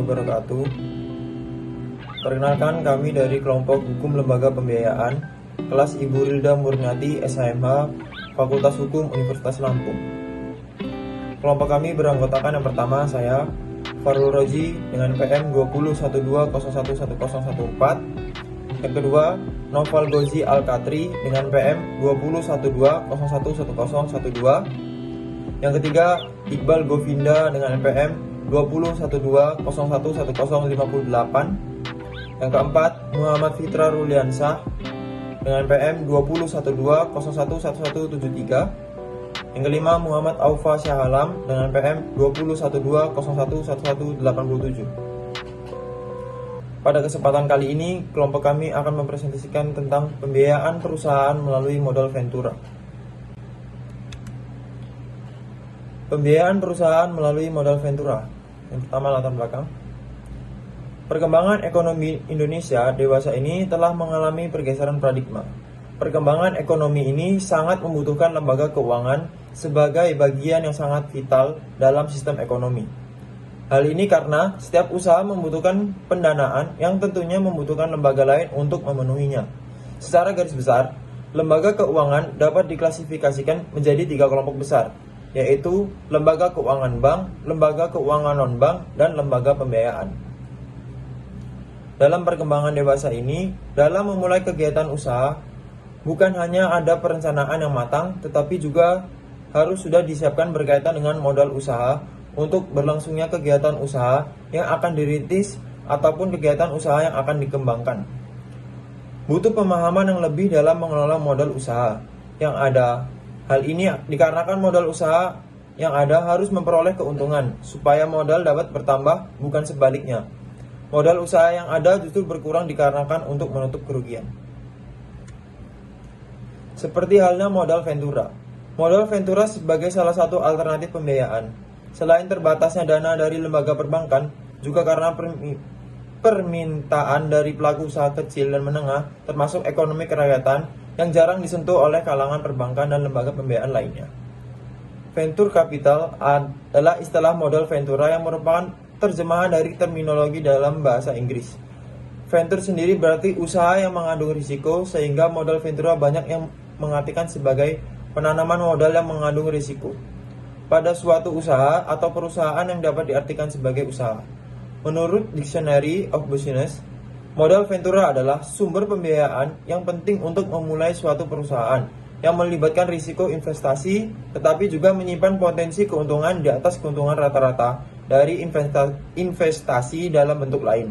wabarakatuh. Perkenalkan, kami dari kelompok Hukum Lembaga Pembiayaan, kelas Ibu Rilda Murniati, SHMH, Fakultas Hukum Universitas Lampung. Kelompok kami beranggotakan yang pertama saya, Farul Roji dengan PM 201201111014. Yang kedua, Noval Gozi Al-Katri dengan PM 201201111012. Yang ketiga, Iqbal Govinda dengan NPM 201201111058. Yang keempat, Muhammad Fitra Ruliansah dengan PM 201201111173. Yang kelima, Muhammad Aufa Syahalam dengan PM 2012011187. Pada kesempatan kali ini, kelompok kami akan mempresentasikan tentang pembiayaan perusahaan melalui modal Ventura. Pembiayaan perusahaan melalui modal Ventura. Yang pertama, latar belakang. Perkembangan ekonomi Indonesia dewasa ini telah mengalami pergeseran paradigma. Perkembangan ekonomi ini sangat membutuhkan lembaga keuangan sebagai bagian yang sangat vital dalam sistem ekonomi. Hal ini karena setiap usaha membutuhkan pendanaan yang tentunya membutuhkan lembaga lain untuk memenuhinya. Secara garis besar, lembaga keuangan dapat diklasifikasikan menjadi 3 kelompok besar, yaitu lembaga keuangan bank, lembaga keuangan non-bank, dan lembaga pembiayaan. Dalam perkembangan dewasa ini, dalam memulai kegiatan usaha, bukan hanya ada perencanaan yang matang, tetapi juga harus sudah disiapkan berkaitan dengan modal usaha untuk berlangsungnya kegiatan usaha yang akan dirintis ataupun kegiatan usaha yang akan dikembangkan. Butuh pemahaman yang lebih dalam mengelola modal usaha yang ada. Hal ini dikarenakan modal usaha yang ada harus memperoleh keuntungan supaya modal dapat bertambah, bukan sebaliknya. Modal usaha yang ada justru berkurang dikarenakan untuk menutup kerugian. Seperti halnya modal Ventura. Modal Ventura sebagai salah satu alternatif pembiayaan. Selain terbatasnya dana dari lembaga perbankan, juga karena permintaan dari pelaku usaha kecil dan menengah, termasuk ekonomi kerakyatan, yang jarang disentuh oleh kalangan perbankan dan lembaga pembiayaan lainnya. Venture capital adalah istilah modal Ventura yang merupakan terjemahan dari terminologi dalam bahasa Inggris. Venture sendiri berarti usaha yang mengandung risiko, sehingga modal Ventura banyak yang mengartikan sebagai penanaman modal yang mengandung risiko pada suatu usaha atau perusahaan yang dapat diartikan sebagai usaha. Menurut Dictionary of Business, modal Ventura adalah sumber pembiayaan yang penting untuk memulai suatu perusahaan yang melibatkan risiko investasi, tetapi juga menyimpan potensi keuntungan di atas keuntungan rata-rata dari investasi dalam bentuk lain.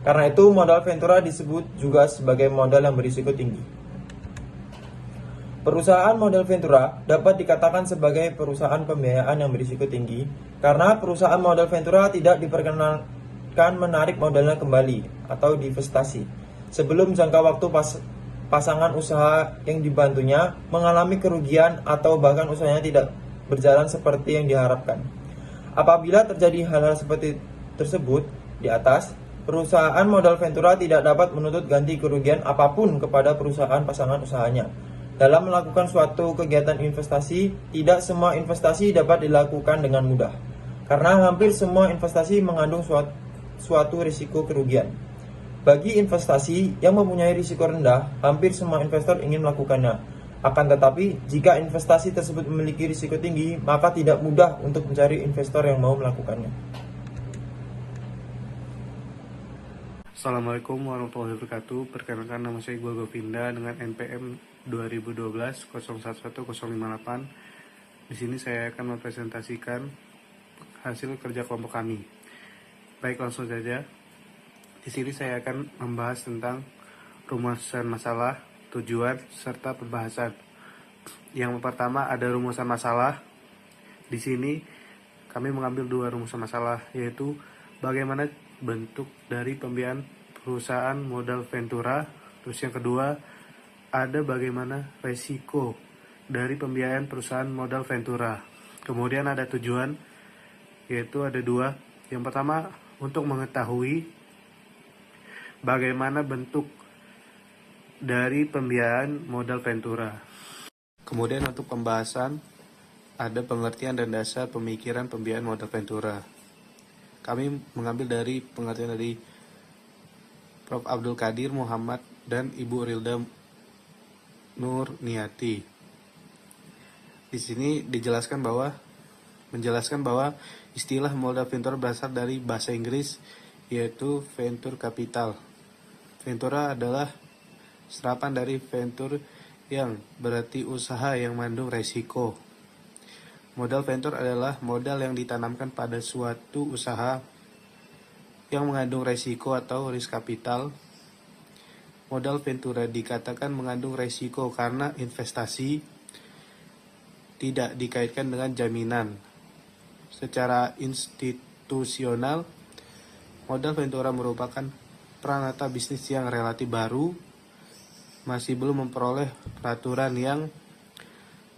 Karena itu, modal Ventura disebut juga sebagai modal yang berisiko tinggi. Perusahaan modal Ventura dapat dikatakan sebagai perusahaan pembiayaan yang berisiko tinggi karena perusahaan modal Ventura tidak diperkenalkan menarik modalnya kembali atau divestasi sebelum jangka waktu pasangan usaha yang dibantunya mengalami kerugian atau bahkan usahanya tidak berjalan seperti yang diharapkan. Apabila terjadi hal-hal seperti tersebut di atas, perusahaan modal Ventura tidak dapat menuntut ganti kerugian apapun kepada perusahaan pasangan usahanya. Dalam melakukan suatu kegiatan investasi, tidak semua investasi dapat dilakukan dengan mudah, karena hampir semua investasi mengandung suatu risiko kerugian. Bagi investasi yang mempunyai risiko rendah, hampir semua investor ingin melakukannya. Akan tetapi, jika investasi tersebut memiliki risiko tinggi, maka tidak mudah untuk mencari investor yang mau melakukannya. Assalamualaikum warahmatullahi wabarakatuh. Perkenalkan, nama saya Iqbal Govinda dengan NPM 2012011058. Di sini saya akan mempresentasikan hasil kerja kelompok kami. Baik, langsung saja. Di sini saya akan membahas tentang rumusan masalah, tujuan, serta pembahasan. Yang pertama ada rumusan masalah. Di sini kami mengambil 2 rumusan masalah, yaitu bagaimana bentuk dari pembiayaan perusahaan modal Ventura. Terus yang kedua, ada bagaimana resiko dari pembiayaan perusahaan modal Ventura. Kemudian ada tujuan, yaitu ada 2. Yang pertama, untuk mengetahui bagaimana bentuk dari pembiayaan modal Ventura. Kemudian untuk pembahasan, ada pengertian dan dasar pemikiran pembiayaan modal Ventura. kami mengambil dari pengertian dari Prof. Abdul Qadir Muhammad dan Ibu Rilda Nurniati. Di sini menjelaskan bahwa istilah modal ventura berasal dari bahasa Inggris, yaitu venture capital. Ventura adalah serapan dari venture yang berarti usaha yang mengandung resiko. Modal venture adalah modal yang ditanamkan pada suatu usaha yang mengandung resiko atau risk capital. Modal ventura dikatakan mengandung resiko karena investasi tidak dikaitkan dengan jaminan. Secara institusional, modal ventura merupakan pranata bisnis yang relatif baru, masih belum memperoleh peraturan yang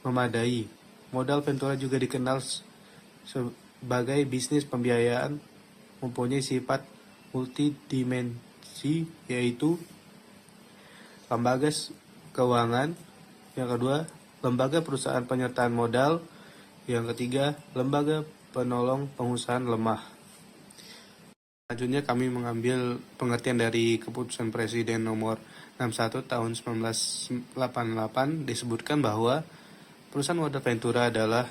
memadai. Modal ventura juga dikenal sebagai bisnis pembiayaan, mempunyai sifat multidimensi, yaitu lembaga keuangan, yang kedua lembaga perusahaan penyertaan modal, yang ketiga lembaga penolong pengusahaan lemah. Selanjutnya kami mengambil pengertian dari Keputusan Presiden nomor 61 tahun 1988. Disebutkan bahwa perusahaan modal ventura adalah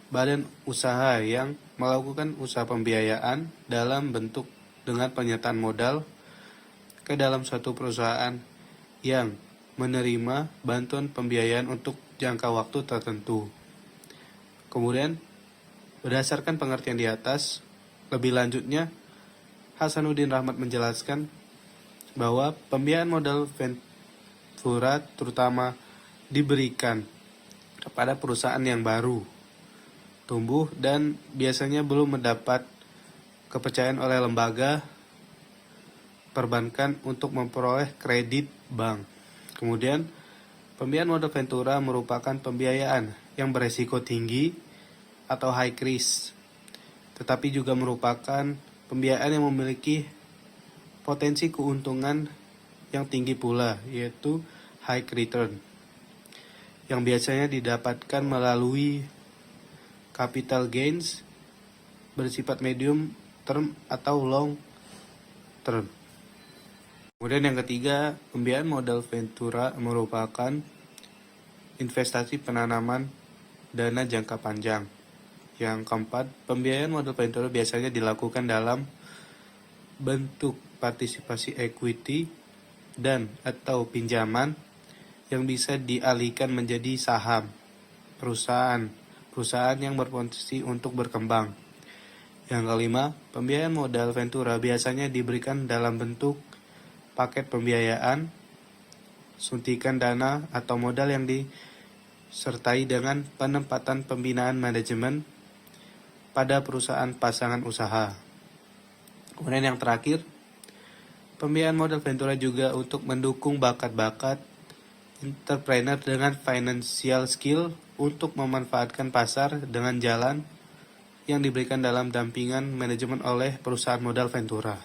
badan usaha yang melakukan usaha pembiayaan dalam bentuk dengan penyertaan modal ke dalam suatu perusahaan yang menerima bantuan pembiayaan untuk jangka waktu tertentu. Kemudian, berdasarkan pengertian di atas, lebih lanjutnya, Hasanuddin Rahmat menjelaskan bahwa pembiayaan modal ventura terutama diberikan kepada perusahaan yang baru, tumbuh, dan biasanya belum mendapat kepercayaan oleh lembaga perbankan untuk memperoleh kredit bank. Kemudian, pembiayaan modal ventura merupakan pembiayaan yang beresiko tinggi atau high risk, tetapi juga merupakan pembiayaan yang memiliki potensi keuntungan yang tinggi pula, yaitu high return, yang biasanya didapatkan melalui capital gains bersifat medium term atau long term. Kemudian yang ketiga, pembiayaan modal ventura merupakan investasi penanaman dana jangka panjang. Yang keempat, pembiayaan modal ventura biasanya dilakukan dalam bentuk partisipasi equity dan atau pinjaman yang bisa dialihkan menjadi saham perusahaan yang berpotensi untuk berkembang. Yang kelima, pembiayaan modal ventura biasanya diberikan dalam bentuk paket pembiayaan, suntikan dana atau modal yang disertai dengan penempatan pembinaan manajemen pada perusahaan pasangan usaha. Kemudian yang terakhir, pembiayaan modal ventura juga untuk mendukung bakat-bakat entrepreneur dengan financial skill untuk memanfaatkan pasar dengan jalan yang diberikan dalam dampingan manajemen oleh perusahaan modal ventura.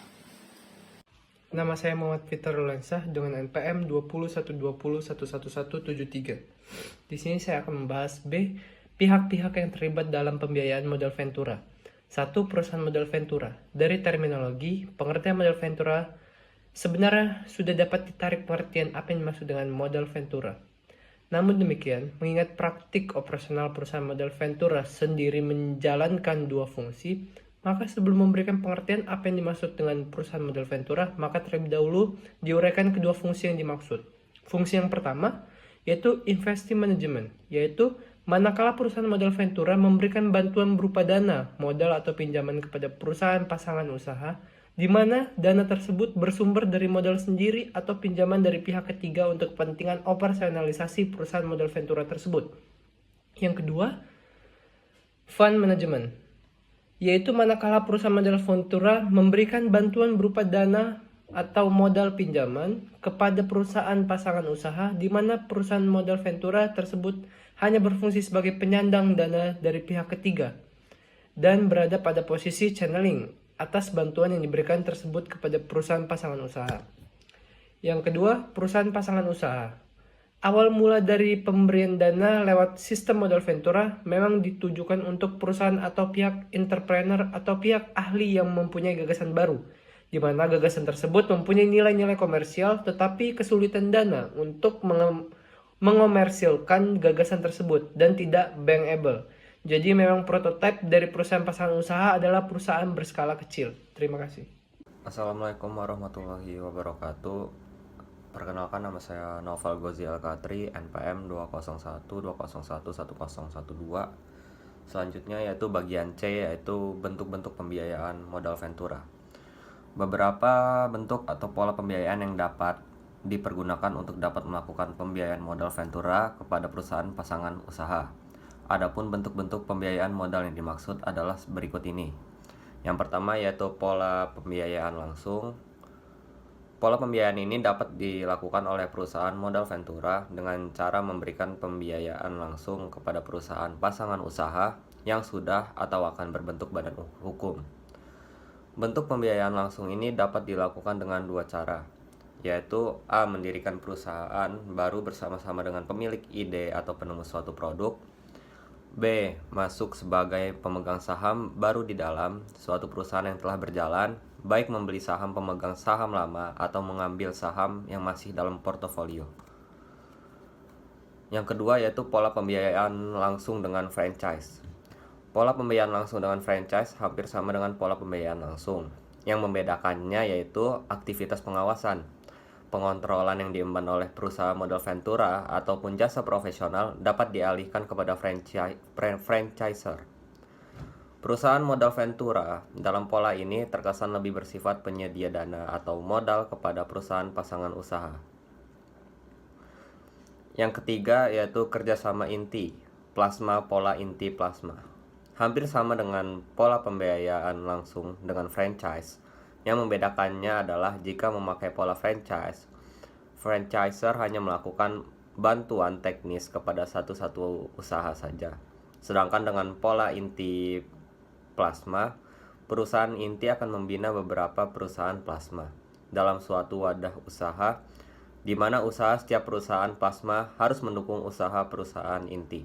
Nama saya Muhammad Fitar Rulansah dengan NPM 201201201173. Di sini saya akan membahas B. Pihak-pihak yang terlibat dalam pembiayaan modal ventura. 1. Perusahaan modal ventura. Dari terminologi, pengertian modal ventura sebenarnya sudah dapat ditarik pengertian apa yang dimaksud dengan modal ventura. Namun demikian, mengingat praktik operasional perusahaan modal ventura sendiri menjalankan dua fungsi, maka sebelum memberikan pengertian apa yang dimaksud dengan perusahaan modal ventura, maka terlebih dahulu diuraikan kedua fungsi yang dimaksud. Fungsi yang pertama yaitu investment management, yaitu manakala perusahaan modal ventura memberikan bantuan berupa dana, modal atau pinjaman kepada perusahaan pasangan usaha, di mana dana tersebut bersumber dari modal sendiri atau pinjaman dari pihak ketiga untuk kepentingan operasionalisasi perusahaan modal ventura tersebut. Yang kedua, fund management, yaitu manakala perusahaan modal ventura memberikan bantuan berupa dana atau modal pinjaman kepada perusahaan pasangan usaha, di mana perusahaan modal ventura tersebut hanya berfungsi sebagai penyandang dana dari pihak ketiga dan berada pada posisi channeling atas bantuan yang diberikan tersebut kepada perusahaan pasangan usaha. Yang kedua, perusahaan pasangan usaha awal mula dari pemberian dana lewat sistem modal ventura memang ditujukan untuk perusahaan atau pihak entrepreneur atau pihak ahli yang mempunyai gagasan baru, di mana gagasan tersebut mempunyai nilai-nilai komersial tetapi kesulitan dana untuk mengomersilkan gagasan tersebut dan tidak bankable. Jadi memang prototipe dari perusahaan pasangan usaha adalah perusahaan berskala kecil. Terima kasih. Assalamualaikum warahmatullahi wabarakatuh. Perkenalkan, nama saya Noval Gozi Al-Katri, NPM 20120111012. Selanjutnya yaitu bagian C, yaitu bentuk-bentuk pembiayaan modal ventura. Beberapa bentuk atau pola pembiayaan yang dapat dipergunakan untuk dapat melakukan pembiayaan modal ventura kepada perusahaan pasangan usaha. Adapun bentuk-bentuk pembiayaan modal yang dimaksud adalah berikut ini. Yang pertama yaitu pola pembiayaan langsung. Pola pembiayaan ini dapat dilakukan oleh perusahaan modal ventura dengan cara memberikan pembiayaan langsung kepada perusahaan pasangan usaha yang sudah atau akan berbentuk badan hukum. Bentuk pembiayaan langsung ini dapat dilakukan dengan dua cara, yaitu A. Mendirikan perusahaan baru bersama-sama dengan pemilik ide atau penemu suatu produk. B. Masuk sebagai pemegang saham baru di dalam suatu perusahaan yang telah berjalan, baik membeli saham pemegang saham lama atau mengambil saham yang masih dalam portofolio. Yang kedua yaitu pola pembiayaan langsung dengan franchise. Pola pembiayaan langsung dengan franchise hampir sama dengan pola pembiayaan langsung. Yang membedakannya yaitu aktivitas pengawasan. Pengontrolan yang diemban oleh perusahaan modal ventura ataupun jasa profesional dapat dialihkan kepada franchiser. Perusahaan modal ventura dalam pola ini terkesan lebih bersifat penyedia dana atau modal kepada perusahaan pasangan usaha. Yang ketiga yaitu kerjasama inti, plasma pola inti plasma. Hampir sama dengan pola pembiayaan langsung dengan franchise. Yang membedakannya adalah jika memakai pola franchise, franchiser hanya melakukan bantuan teknis kepada satu usaha saja. Sedangkan dengan pola inti plasma, perusahaan inti akan membina beberapa perusahaan plasma dalam suatu wadah usaha, di mana usaha setiap perusahaan plasma harus mendukung usaha perusahaan inti.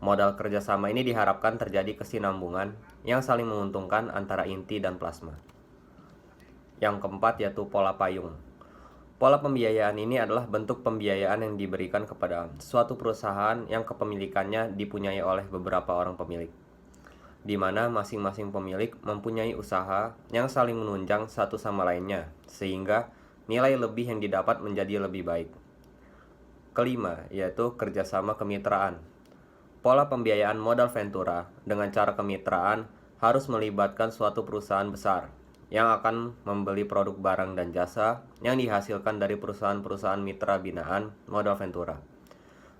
Modal kerjasama ini diharapkan terjadi kesinambungan yang saling menguntungkan antara inti dan plasma. Yang keempat yaitu pola payung. Pola pembiayaan ini adalah bentuk pembiayaan yang diberikan kepada suatu perusahaan yang kepemilikannya dipunyai oleh beberapa orang pemilik, di mana masing-masing pemilik mempunyai usaha yang saling menunjang satu sama lainnya, sehingga nilai lebih yang didapat menjadi lebih baik. Kelima yaitu kerjasama kemitraan. Pola pembiayaan modal ventura dengan cara kemitraan harus melibatkan suatu perusahaan besar yang akan membeli produk barang dan jasa yang dihasilkan dari perusahaan-perusahaan mitra binaan modal ventura.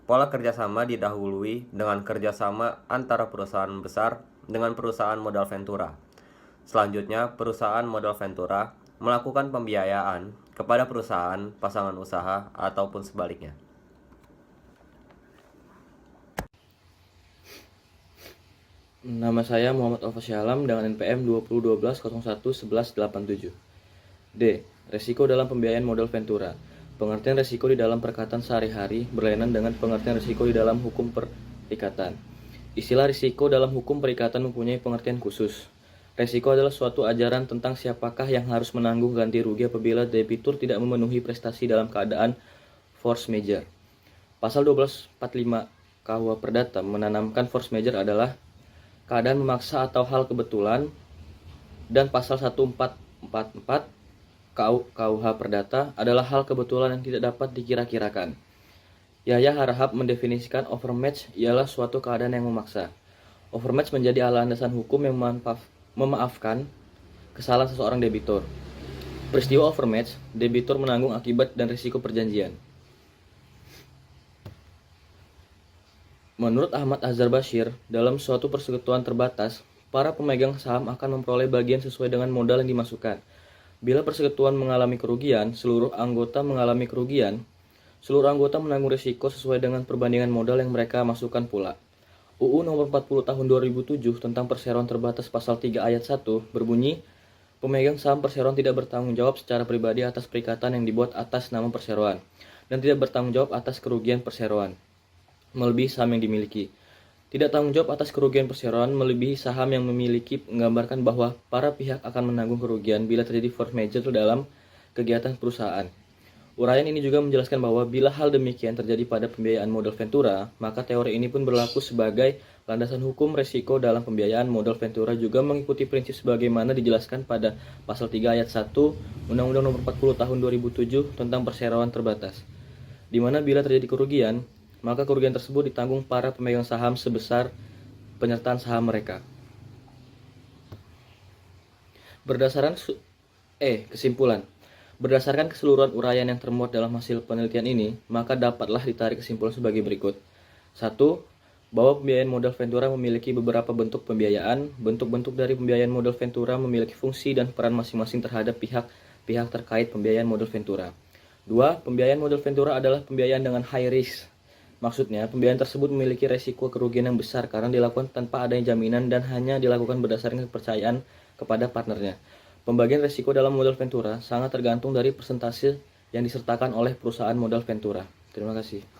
Pola kerjasama didahului dengan kerjasama antara perusahaan besar dengan perusahaan modal ventura. Selanjutnya, perusahaan modal ventura melakukan pembiayaan kepada perusahaan pasangan usaha ataupun sebaliknya. Nama saya Muhammad Alfasyalam dengan NPM 2012011187. D. Resiko dalam pembiayaan modal ventura. Pengertian resiko di dalam perkataan sehari-hari berlainan dengan pengertian resiko di dalam hukum perikatan. Istilah risiko dalam hukum perikatan mempunyai pengertian khusus. Resiko adalah suatu ajaran tentang siapakah yang harus menanggung ganti rugi apabila debitur tidak memenuhi prestasi dalam keadaan force majeure. Pasal 1245 KUH Perdata menanamkan force majeure adalah keadaan memaksa atau hal kebetulan, dan pasal 1444 KUH Perdata adalah hal kebetulan yang tidak dapat dikira-kirakan. Yahya Harahap mendefinisikan overmatch ialah suatu keadaan yang memaksa. Overmatch menjadi landasan hukum yang memaafkan kesalahan seseorang debitur. Peristiwa overmatch, debitur menanggung akibat dan risiko perjanjian. Menurut Ahmad Azhar Bashir, dalam suatu persekutuan terbatas, para pemegang saham akan memperoleh bagian sesuai dengan modal yang dimasukkan. Bila persekutuan mengalami kerugian, seluruh anggota mengalami kerugian. Seluruh anggota menanggung risiko sesuai dengan perbandingan modal yang mereka masukkan pula. UU Nomor 40 Tahun 2007 tentang perseroan terbatas Pasal 3 Ayat 1 berbunyi, pemegang saham perseroan tidak bertanggung jawab secara pribadi atas perikatan yang dibuat atas nama perseroan. dan tidak bertanggung jawab atas kerugian perseroan melebihi saham yang dimiliki. Tidak tanggung jawab atas kerugian perseroan melebihi saham yang memiliki menggambarkan bahwa para pihak akan menanggung kerugian bila terjadi force majeure dalam kegiatan perusahaan. Uraian ini juga menjelaskan bahwa bila hal demikian terjadi pada pembiayaan modal Ventura, maka teori ini pun berlaku sebagai landasan hukum resiko dalam pembiayaan modal Ventura juga mengikuti prinsip sebagaimana dijelaskan pada pasal 3 ayat 1 Undang-Undang Nomor 40 Tahun 2007 tentang perseroan terbatas, di mana bila terjadi kerugian, maka kerugian tersebut ditanggung para pemegang saham sebesar penyertaan saham mereka. Kesimpulan. Berdasarkan keseluruhan uraian yang termuat dalam hasil penelitian ini, maka dapatlah ditarik kesimpulan sebagai berikut. 1. Bahwa pembiayaan modal Ventura memiliki beberapa bentuk pembiayaan. Bentuk-bentuk dari pembiayaan modal Ventura memiliki fungsi dan peran masing-masing terhadap pihak-pihak terkait pembiayaan modal Ventura. 2. Pembiayaan modal Ventura adalah pembiayaan dengan high risk. Maksudnya, pembiayaan tersebut memiliki resiko kerugian yang besar karena dilakukan tanpa adanya jaminan dan hanya dilakukan berdasarkan kepercayaan kepada partnernya. Pembagian risiko dalam modal Ventura sangat tergantung dari persentase yang disertakan oleh perusahaan modal Ventura. Terima kasih.